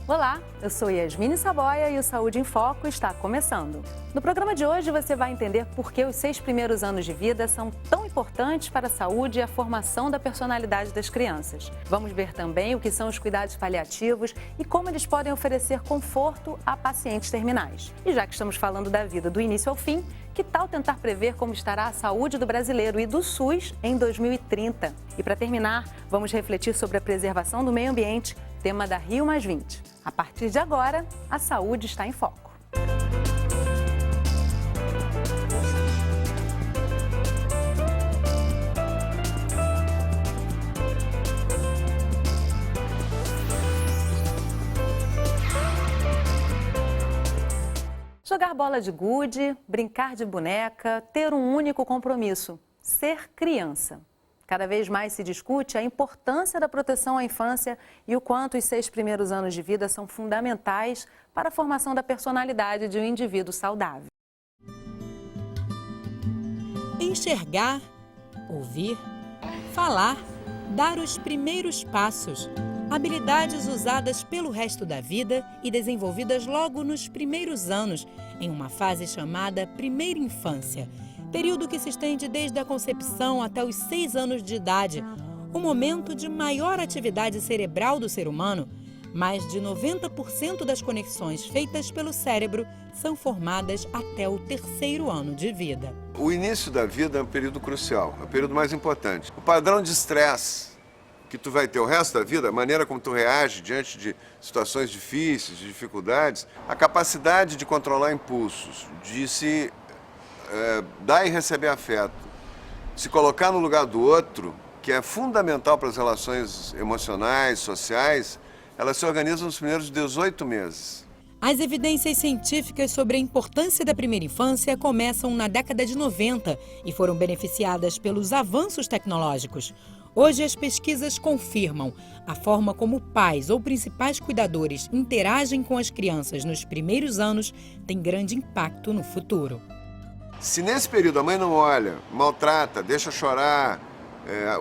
Olá, eu sou Yasmine Saboia e o Saúde em Foco está começando. No programa de hoje você vai entender por que os 6 primeiros anos de vida são tão importantes para a saúde e a formação da personalidade das crianças. Vamos ver também o que são os cuidados paliativos e como eles podem oferecer conforto a pacientes terminais. E já que estamos falando da vida do início ao fim, que tal tentar prever como estará a saúde do brasileiro e do SUS em 2030? E para terminar, vamos refletir sobre a preservação do meio ambiente, tema da Rio+20. A partir de agora, a saúde está em foco. Jogar bola de gude, brincar de boneca, ter um único compromisso: ser criança. Cada vez mais se discute a importância da proteção à infância e o quanto os 6 primeiros anos de vida são fundamentais para a formação da personalidade de um indivíduo saudável. Enxergar, ouvir, falar, dar os primeiros passos. Habilidades usadas pelo resto da vida e desenvolvidas logo nos primeiros anos, em uma fase chamada primeira infância. Período que se estende desde a concepção até os 6 anos de idade, o momento de maior atividade cerebral do ser humano. Mais de 90% das conexões feitas pelo cérebro são formadas até o 3º ano de vida. O início da vida é um período crucial, é o período mais importante. O padrão de estresse que tu vai ter o resto da vida, a maneira como tu reage diante de situações difíceis, de dificuldades, a capacidade de controlar impulsos, de se dar e receber afeto, se colocar no lugar do outro, que é fundamental para as relações emocionais, sociais, elas se organizam nos primeiros 18 meses. As evidências científicas sobre a importância da primeira infância começam na década de 90 e foram beneficiadas pelos avanços tecnológicos. Hoje, as pesquisas confirmam a forma como pais ou principais cuidadores interagem com as crianças nos primeiros anos tem grande impacto no futuro. Se nesse período a mãe não olha, maltrata, deixa chorar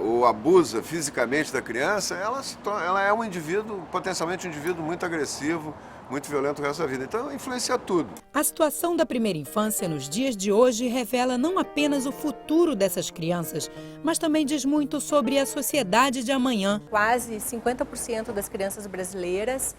ou abusa fisicamente da criança, ela é um indivíduo, potencialmente um indivíduo muito agressivo, muito violento o resto da vida. Então, influencia tudo. A situação da primeira infância nos dias de hoje revela não apenas o futuro dessas crianças, mas também diz muito sobre a sociedade de amanhã. Quase 50% das crianças brasileiras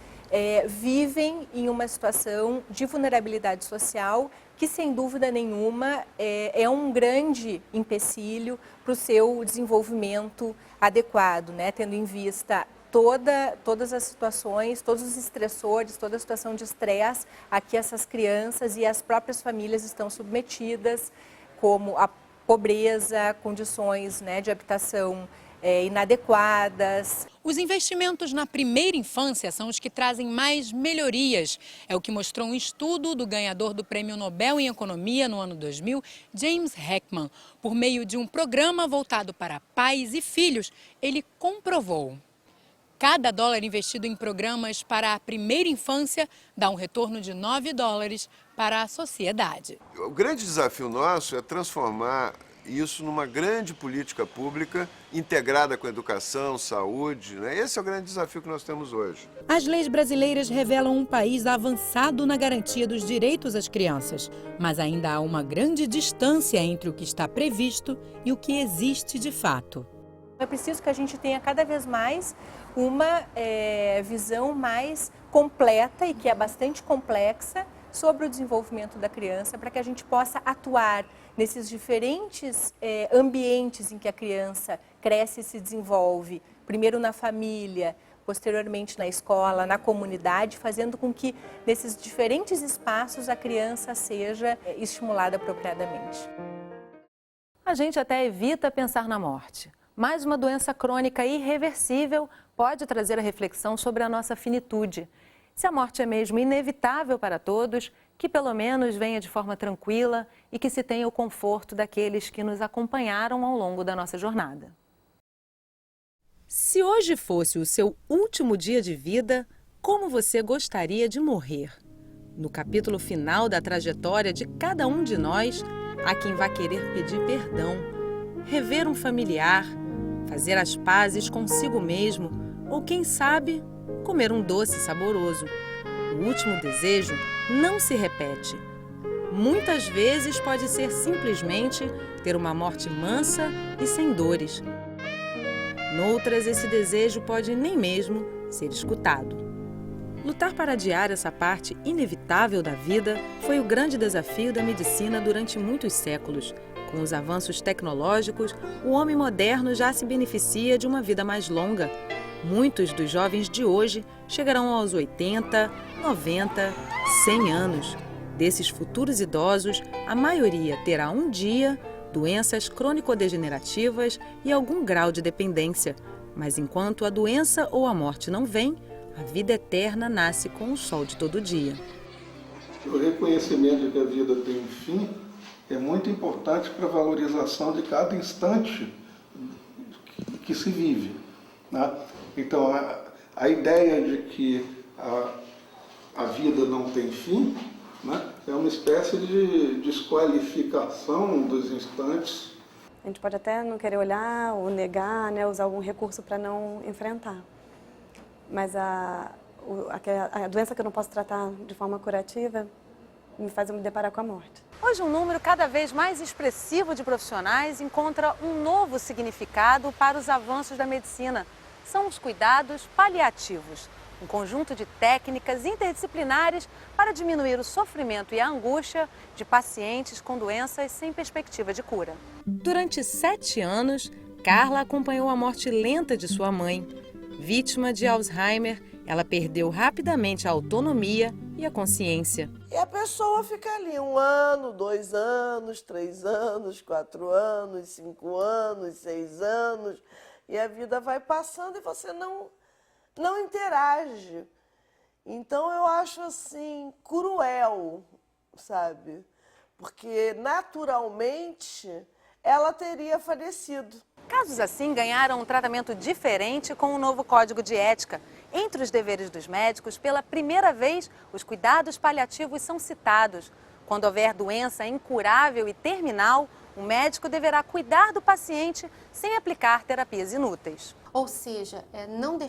vivem em uma situação de vulnerabilidade social que, sem dúvida nenhuma, é um grande empecilho para o seu desenvolvimento adequado, né? Tendo em vista todas as situações, todos os estressores, toda a situação de estresse a que essas crianças e as próprias famílias estão submetidas, como a pobreza, condições, né, de habitação inadequadas. Os investimentos na primeira infância são os que trazem mais melhorias. É o que mostrou um estudo do ganhador do Prêmio Nobel em Economia no ano 2000, James Heckman. Por meio de um programa voltado para pais e filhos, ele comprovou: cada dólar investido em programas para a primeira infância dá um retorno de $9 para a sociedade. O grande desafio nosso é transformar isso numa grande política pública integrada com educação, saúde, né? Esse é o grande desafio que nós temos hoje. As leis brasileiras revelam um país avançado na garantia dos direitos às crianças, mas ainda há uma grande distância entre o que está previsto e o que existe de fato. É preciso que a gente tenha cada vez mais uma visão mais completa e que é bastante complexa sobre o desenvolvimento da criança, para que a gente possa atuar nesses diferentes ambientes em que a criança cresce e se desenvolve, primeiro na família, posteriormente na escola, na comunidade, fazendo com que nesses diferentes espaços a criança seja estimulada apropriadamente. A gente até evita pensar na morte, mas uma doença crônica irreversível pode trazer a reflexão sobre a nossa finitude. Se a morte é mesmo inevitável para todos, que pelo menos venha de forma tranquila e que se tenha o conforto daqueles que nos acompanharam ao longo da nossa jornada. Se hoje fosse o seu último dia de vida, como você gostaria de morrer? No capítulo final da trajetória de cada um de nós, há quem vá querer pedir perdão, rever um familiar, fazer as pazes consigo mesmo ou, quem sabe, comer um doce saboroso. O último desejo não se repete. Muitas vezes pode ser simplesmente ter uma morte mansa e sem dores. Noutras, esse desejo pode nem mesmo ser escutado. Lutar para adiar essa parte inevitável da vida foi o grande desafio da medicina durante muitos séculos. Com os avanços tecnológicos, o homem moderno já se beneficia de uma vida mais longa. Muitos dos jovens de hoje chegarão aos 80, 90, 100 anos. Desses futuros idosos, a maioria terá um dia doenças crônico-degenerativas e algum grau de dependência. Mas enquanto a doença ou a morte não vem, a vida eterna nasce com o sol de todo dia. O reconhecimento de que a vida tem um fim é muito importante para a valorização de cada instante que se vive, né? Então, a ideia de que a vida não tem fim, né, é uma espécie de desqualificação dos instantes. A gente pode até não querer olhar ou negar, né, usar algum recurso para não enfrentar. Mas a doença que eu não posso tratar de forma curativa me faz eu me deparar com a morte. Hoje, um número cada vez mais expressivo de profissionais encontra um novo significado para os avanços da medicina. São os cuidados paliativos, um conjunto de técnicas interdisciplinares para diminuir o sofrimento e a angústia de pacientes com doenças sem perspectiva de cura. Durante 7 anos, Carla acompanhou a morte lenta de sua mãe. Vítima de Alzheimer, ela perdeu rapidamente a autonomia e a consciência. E a pessoa fica ali 1 ano, 2 anos, 3 anos, 4 anos, 5 anos, 6 anos, e a vida vai passando e você não interage. Então eu acho assim cruel, sabe? Porque naturalmente ela teria falecido. Casos assim ganharam um tratamento diferente com o novo Código de Ética. Entre os deveres dos médicos, pela primeira vez, os cuidados paliativos são citados. Quando houver doença incurável e terminal, o médico deverá cuidar do paciente sem aplicar terapias inúteis. Ou seja, não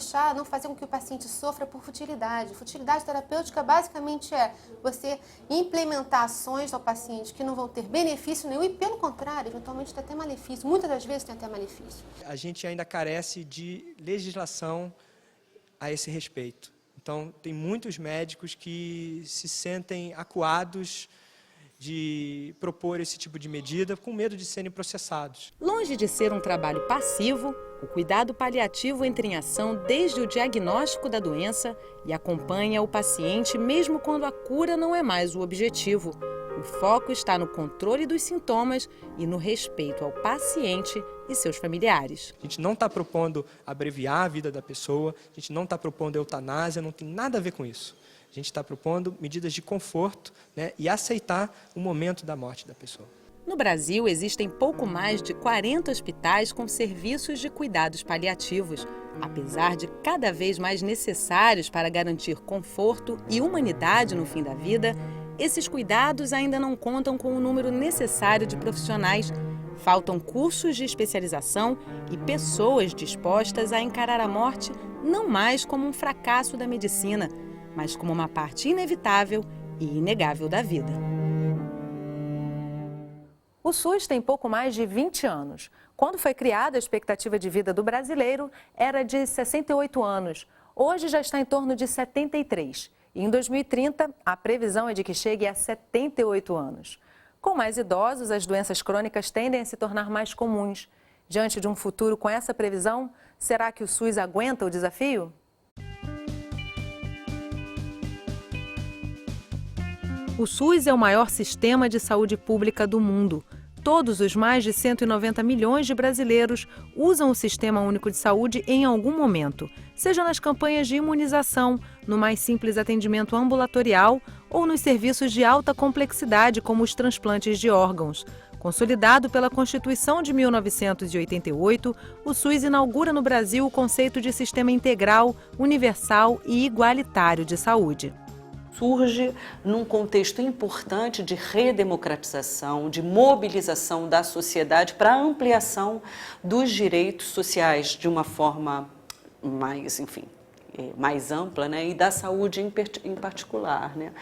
fazer com que o paciente sofra por futilidade. Futilidade terapêutica basicamente é você implementar ações ao paciente que não vão ter benefício nenhum e, pelo contrário, eventualmente tem até malefício. Muitas das vezes tem até malefício. A gente ainda carece de legislação a esse respeito. Então, tem muitos médicos que se sentem acuados de propor esse tipo de medida com medo de serem processados. Longe de ser um trabalho passivo, o cuidado paliativo entra em ação desde o diagnóstico da doença e acompanha o paciente mesmo quando a cura não é mais o objetivo. O foco está no controle dos sintomas e no respeito ao paciente e seus familiares. A gente não está propondo abreviar a vida da pessoa, a gente não está propondo eutanásia, não tem nada a ver com isso. A gente está propondo medidas de conforto, né, e aceitar o momento da morte da pessoa. No Brasil, existem pouco mais de 40 hospitais com serviços de cuidados paliativos. Apesar de cada vez mais necessários para garantir conforto e humanidade no fim da vida, esses cuidados ainda não contam com o número necessário de profissionais. Faltam cursos de especialização e pessoas dispostas a encarar a morte não mais como um fracasso da medicina, mas como uma parte inevitável e inegável da vida. O SUS tem pouco mais de 20 anos. Quando foi criada, a expectativa de vida do brasileiro era de 68 anos. Hoje já está em torno de 73. E em 2030, a previsão é de que chegue a 78 anos. Com mais idosos, as doenças crônicas tendem a se tornar mais comuns. Diante de um futuro com essa previsão, será que o SUS aguenta o desafio? O SUS é o maior sistema de saúde pública do mundo. Todos os mais de 190 milhões de brasileiros usam o Sistema Único de Saúde em algum momento, seja nas campanhas de imunização, no mais simples atendimento ambulatorial ou nos serviços de alta complexidade, como os transplantes de órgãos. Consolidado pela Constituição de 1988, o SUS inaugura no Brasil o conceito de sistema integral, universal e igualitário de saúde. Surge num contexto importante de redemocratização, de mobilização da sociedade para a ampliação dos direitos sociais de uma forma mais, mais ampla, né, e da saúde em particular, né.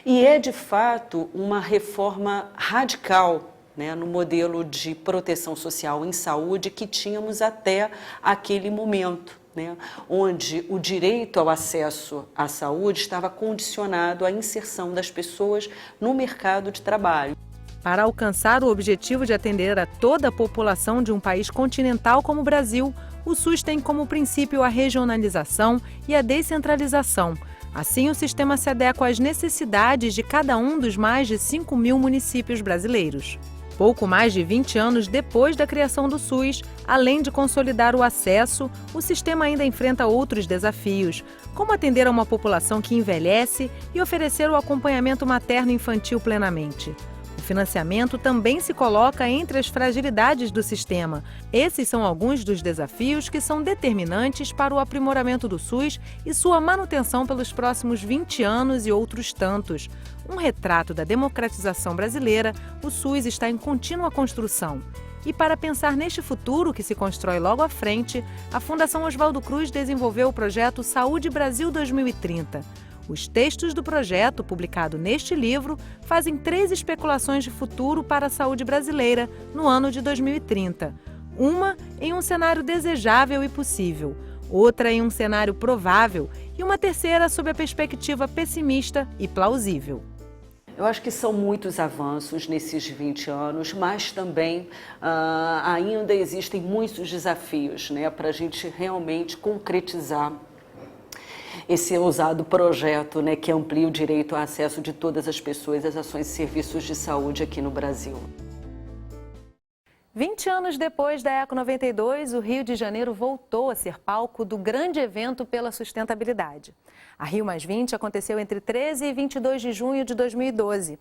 E é, de fato, uma reforma radical, né, no modelo de proteção social em saúde que tínhamos até aquele momento, né, onde o direito ao acesso à saúde estava condicionado à inserção das pessoas no mercado de trabalho. Para alcançar o objetivo de atender a toda a população de um país continental como o Brasil, o SUS tem como princípio a regionalização e a descentralização. Assim, o sistema se adequa às necessidades de cada um dos mais de 5.000 municípios brasileiros. Pouco mais de 20 anos depois da criação do SUS, além de consolidar o acesso, o sistema ainda enfrenta outros desafios, como atender a uma população que envelhece e oferecer o acompanhamento materno-infantil plenamente. O financiamento também se coloca entre as fragilidades do sistema. Esses são alguns dos desafios que são determinantes para o aprimoramento do SUS e sua manutenção pelos próximos 20 anos e outros tantos. Um retrato da democratização brasileira, o SUS está em contínua construção. E para pensar neste futuro que se constrói logo à frente, a Fundação Oswaldo Cruz desenvolveu o projeto Saúde Brasil 2030. Os textos do projeto, publicado neste livro, fazem 3 especulações de futuro para a saúde brasileira no ano de 2030. Uma em um cenário desejável e possível, outra em um cenário provável e uma terceira sob a perspectiva pessimista e plausível. Eu acho que são muitos avanços nesses 20 anos, mas também ainda existem muitos desafios, né, para a gente realmente concretizar esse ousado projeto, né, que amplia o direito ao acesso de todas as pessoas às ações e serviços de saúde aqui no Brasil. 20 anos depois da Eco 92, o Rio de Janeiro voltou a ser palco do grande evento pela sustentabilidade. A Rio+20 aconteceu entre 13 e 22 de junho de 2012.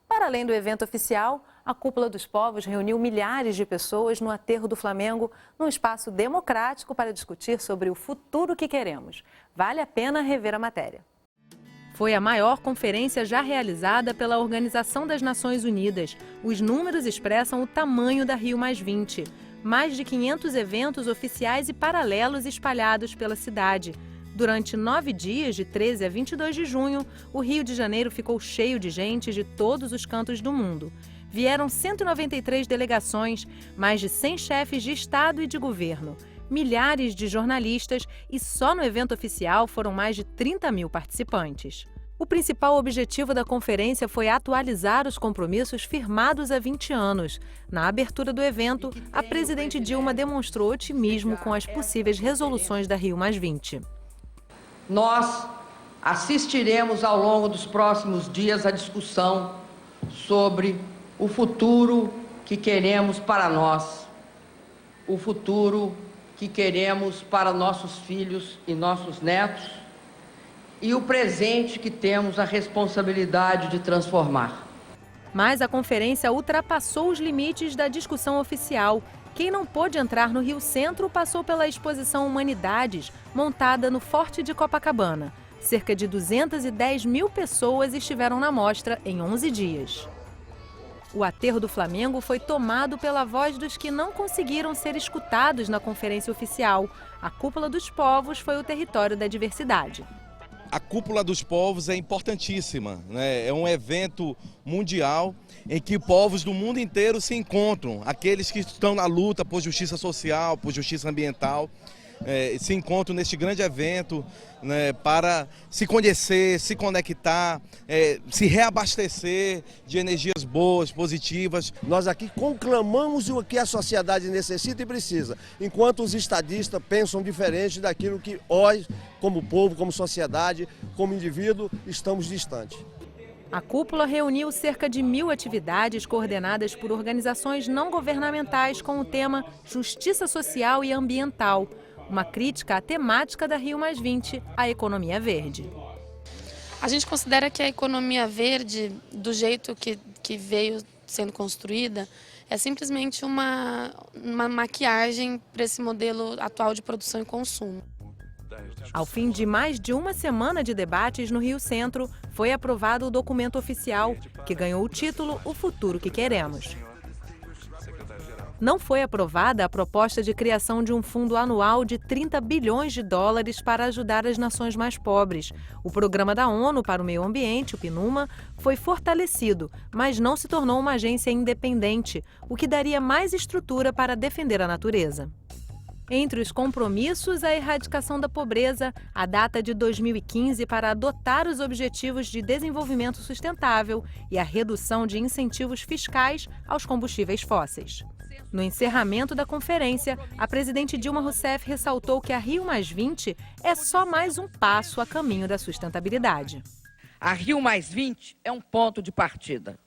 Para além do evento oficial, a Cúpula dos Povos reuniu milhares de pessoas no Aterro do Flamengo, num espaço democrático para discutir sobre o futuro que queremos. Vale a pena rever a matéria. Foi a maior conferência já realizada pela Organização das Nações Unidas. Os números expressam o tamanho da Rio+20. Mais de 500 eventos oficiais e paralelos espalhados pela cidade. Durante 9 dias, de 13 a 22 de junho, o Rio de Janeiro ficou cheio de gente de todos os cantos do mundo. Vieram 193 delegações, mais de 100 chefes de Estado e de governo, milhares de jornalistas e só no evento oficial foram mais de 30.000 participantes. O principal objetivo da conferência foi atualizar os compromissos firmados há 20 anos. Na abertura do evento, a presidente Dilma demonstrou otimismo com as possíveis resoluções da Rio+20. Nós assistiremos ao longo dos próximos dias à discussão sobre o futuro que queremos para nós, o futuro que queremos para nossos filhos e nossos netos e o presente que temos a responsabilidade de transformar. Mas a conferência ultrapassou os limites da discussão oficial. Quem não pôde entrar no Rio Centro passou pela exposição Humanidades, montada no Forte de Copacabana. Cerca de 210.000 pessoas estiveram na mostra em 11 dias. O Aterro do Flamengo foi tomado pela voz dos que não conseguiram ser escutados na conferência oficial. A Cúpula dos Povos foi o território da diversidade. A Cúpula dos Povos é importantíssima, né? É um evento mundial em que povos do mundo inteiro se encontram. Aqueles que estão na luta por justiça social, por justiça ambiental, se encontram neste grande evento, né, para se conhecer, se conectar, se reabastecer de energias boas, positivas. Nós aqui conclamamos o que a sociedade necessita e precisa, enquanto os estadistas pensam diferente daquilo que nós, como povo, como sociedade, como indivíduo, estamos distantes. A cúpula reuniu cerca de 1.000 atividades coordenadas por organizações não governamentais com o tema Justiça Social e Ambiental. Uma crítica à temática da Rio+20, a economia verde. A gente considera que a economia verde, do jeito que veio sendo construída, é simplesmente uma maquiagem para esse modelo atual de produção e consumo. Ao fim de mais de uma semana de debates no Rio Centro, foi aprovado o documento oficial, que ganhou o título O Futuro que Queremos. não foi aprovada a proposta de criação de um fundo anual de 30 bilhões de dólares para ajudar as nações mais pobres. O Programa da ONU para o Meio Ambiente, o PNUMA, foi fortalecido, mas não se tornou uma agência independente, o que daria mais estrutura para defender a natureza. Entre os compromissos, a erradicação da pobreza, a data de 2015 para adotar os Objetivos de Desenvolvimento Sustentável e a redução de incentivos fiscais aos combustíveis fósseis. No encerramento da conferência, a presidente Dilma Rousseff ressaltou que a Rio+20 é só mais um passo a caminho da sustentabilidade. A Rio+20 é um ponto de partida.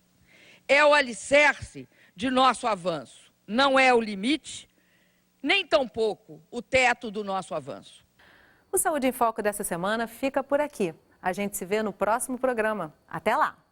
É o alicerce de nosso avanço. Não é o limite, nem tampouco o teto do nosso avanço. O Saúde em Foco dessa semana fica por aqui. A gente se vê no próximo programa. Até lá!